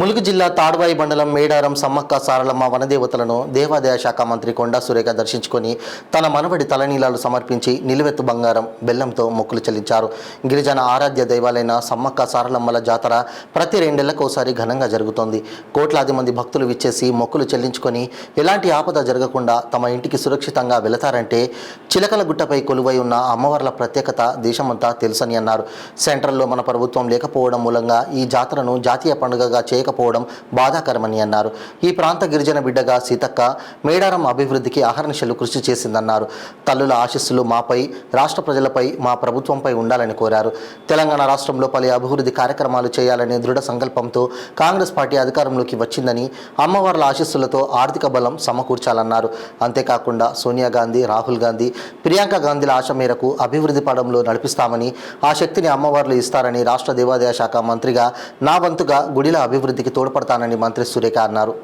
ములుగు జిల్లా తాడ్వాయి మండలం మేడారం సమ్మక్క సారలమ్మ వనదేవతలను దేవాదాయ శాఖ మంత్రి కొండా సురేఖ దర్శించుకొని తన మనవడి తలనీలాలు సమర్పించి నిలువెత్తు బంగారం బెల్లంతో మొక్కులు చెల్లించారు. గిరిజన ఆరాధ్య దైవాలైన సమ్మక్క సారలమ్మల జాతర ప్రతి 2 నెలలకోసారి ఘనంగా జరుగుతోంది. కోట్లాది మంది భక్తులు విచ్చేసి మొక్కులు చెల్లించుకొని ఎలాంటి ఆపద జరగకుండా తమ ఇంటికి సురక్షితంగా వెళతారంటే చిలకల గుట్టపై కొలువై ఉన్న అమ్మవార్ల ప్రత్యేకత దేశమంతా తెలుసని అన్నారు. సెంట్రల్లో మన ప్రభుత్వం లేకపోవడం మూలంగా ఈ జాతరను జాతీయ పండుగగా చేయకపోవడం బాధాకరమని అన్నారు. ఈ ప్రాంత గిరిజన బిడ్డగా సీతక్క మేడారం అభివృద్ధికి అహర్నిశలు కృషి చేసిందన్నారు. తల్లుల ఆశీస్సులు మాపై, రాష్ట్ర ప్రజలపై, మా ప్రభుత్వంపై ఉండాలని కోరారు. తెలంగాణ రాష్ట్రంలో పలు అభివృద్ధి కార్యక్రమాలు చేయాలనే దృఢ సంకల్పంతో కాంగ్రెస్ పార్టీ అధికారంలోకి వచ్చిందని, అమ్మవార్ల ఆశీస్సులతో ఆర్థిక బలం సమకూర్చాలన్నారు. అంతేకాకుండా సోనియా గాంధీ, రాహుల్ గాంధీ, ప్రియాంక గాంధీల ఆశ మేరకు అభివృద్ధి పడంలో నడిపిస్తామని, ఆ శక్తిని అమ్మవార్లు ఇస్తారని రాష్ట్ర దేవాదాయ శాఖ మంత్రిగా నా వంతుగా గుడిల అభివృద్ధికి తోడ్పడతానని మంత్రి సురేఖ అన్నారు.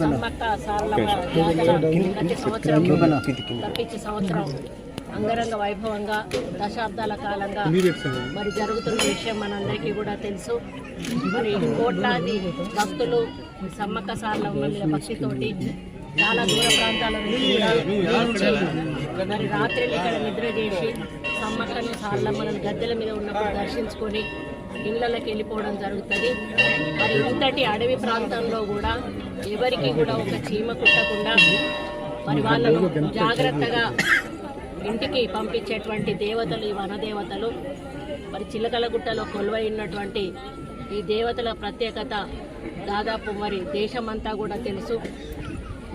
సమ్మక్క సారలమ్మ ప్రతి సంవత్సరం అంగరంగ వైభవంగా దశాబ్దాల కాలంగా మరి జరుగుతున్న విషయం మనందరికీ కూడా తెలుసు. మరి కోట్లాది భక్తులు సమ్మక్క సారలమ్మ మీద భక్తితోటి చాలా దూర ప్రాంతాల నుంచి మరి రాత్రి ఇక్కడ నిద్ర చేసి సమ్మక్కని సారలమ్మలను గద్దెల మీద ఉన్నప్పుడు దర్శించుకొని ఇళ్ళకి వెళ్ళిపోవడం జరుగుతుంది. మరి ఇంతటి అడవి ప్రాంతంలో కూడా ఎవరికి కూడా ఒక చీమ కుట్టకుండా మరి వాళ్ళను జాగ్రత్తగా ఇంటికి పంపించేటువంటి దేవతలు ఈ వనదేవతలు. మరి చిలకలగుట్టలో కొలువై ఉన్నటువంటి ఈ దేవతల ప్రత్యేకత దాదాపు మరి దేశమంతా కూడా తెలుసు.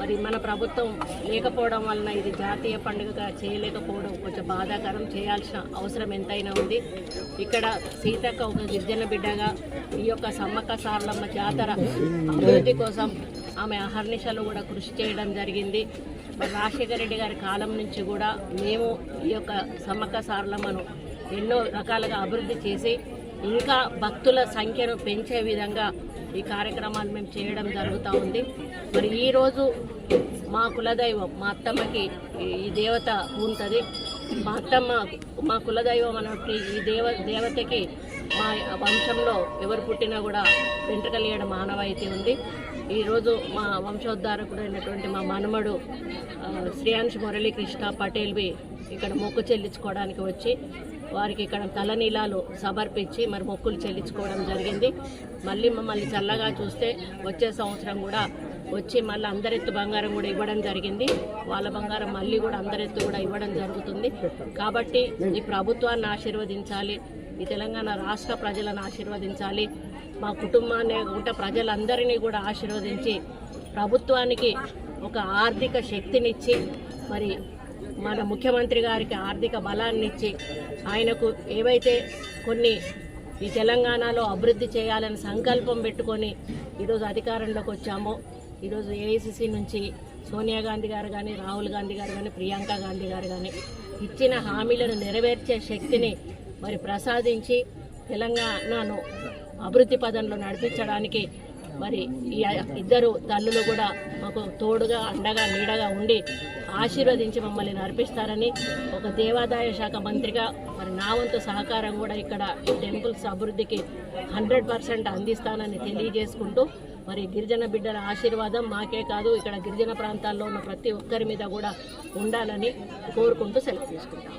మరి మన ప్రభుత్వం లేకపోవడం వలన ఇది జాతీయ పండుగగా చేయలేకపోవడం కొంచెం బాధాకరం. చేయాల్సిన అవసరం ఎంతైనా ఉంది. ఇక్కడ సీతక్క ఒక గిరిజన బిడ్డగా ఈ యొక్క సమ్మక్క సారలమ్మ జాతర అభివృద్ధి కోసం ఆమె అహర్నిశలు కూడా కృషి చేయడం జరిగింది. మరి రాజశేఖర రెడ్డి గారి కాలం నుంచి కూడా మేము ఈ యొక్క సమ్మక్క సారలమ్మను ఎన్నో రకాలుగా అభివృద్ధి చేసి ఇంకా భక్తుల సంఖ్యను పెంచే విధంగా ఈ కార్యక్రమాన్ని మేము చేయడం జరుగుతూ ఉంది. మరి ఈరోజు మా కులదైవం మా అత్తమ్మకి ఈ దేవత ఉంటుంది. మా అత్తమ్మ మా కులదైవం అన్నప్పుడు ఈ దేవతకి మా వంశంలో ఎవరు పుట్టినా కూడా వెంట్రుకలేయడం ఆనవాయితీ ఉంది. ఈరోజు మా వంశోద్ధారకుడైనటువంటి మా మనమడు శ్రీయాంశ్ మురళీకృష్ణ పటేల్వి ఇక్కడ మొక్కు చెల్లించుకోవడానికి వచ్చి వారికి ఇక్కడ తలనీలాలు సమర్పించి మరి మొక్కులు చెల్లించుకోవడం జరిగింది. మళ్ళీ మమ్మల్ని చల్లగా చూస్తే వచ్చే సంవత్సరం కూడా వచ్చి మళ్ళీ అందరెత్తు బంగారం కూడా ఇవ్వడం జరిగింది. వాళ్ళ బంగారం మళ్ళీ కూడా అందరెత్తు కూడా ఇవ్వడం జరుగుతుంది. కాబట్టి ఈ ప్రభుత్వాన్ని ఆశీర్వదించాలి, ఈ తెలంగాణ రాష్ట్ర ప్రజలను ఆశీర్వదించాలి, మా కుటుంబాన్ని ఉంటే ప్రజలందరినీ కూడా ఆశీర్వదించి ప్రభుత్వానికి ఒక ఆర్థిక శక్తినిచ్చి మరి మన ముఖ్యమంత్రి గారికి ఆర్థిక బలాన్ని ఇచ్చి ఆయనకు ఏవైతే కొన్ని ఈ తెలంగాణలో అభివృద్ధి చేయాలని సంకల్పం పెట్టుకొని ఈరోజు అధికారంలోకి వచ్చామో, ఈరోజు ఏఐసిసి నుంచి సోనియా గాంధీ గారు కానీ, రాహుల్ గాంధీ గారు కానీ, ప్రియాంక గాంధీ గారు కానీ ఇచ్చిన హామీలను నెరవేర్చే శక్తిని మరి ప్రసాదించి తెలంగాణను అభివృద్ధి పదంలో నడిపించడానికి మరి ఈ ఇద్దరు తల్లులు కూడా మాకు తోడుగా, అండగా, నీడగా ఉండి ఆశీర్వదించి మమ్మల్ని నడిపిస్తారని ఒక దేవాదాయ శాఖ మంత్రిగా మరి నా వంతు సహకారం కూడా ఇక్కడ టెంపుల్స్ అభివృద్ధికి 100% అందిస్తానని తెలియజేసుకుంటూ మరి గిరిజన బిడ్డల ఆశీర్వాదం మాకే కాదు ఇక్కడ గిరిజన ప్రాంతాల్లో ఉన్న ప్రతి ఒక్కరి మీద కూడా ఉండాలని కోరుకుంటూ సెలవు తీసుకుంటాం.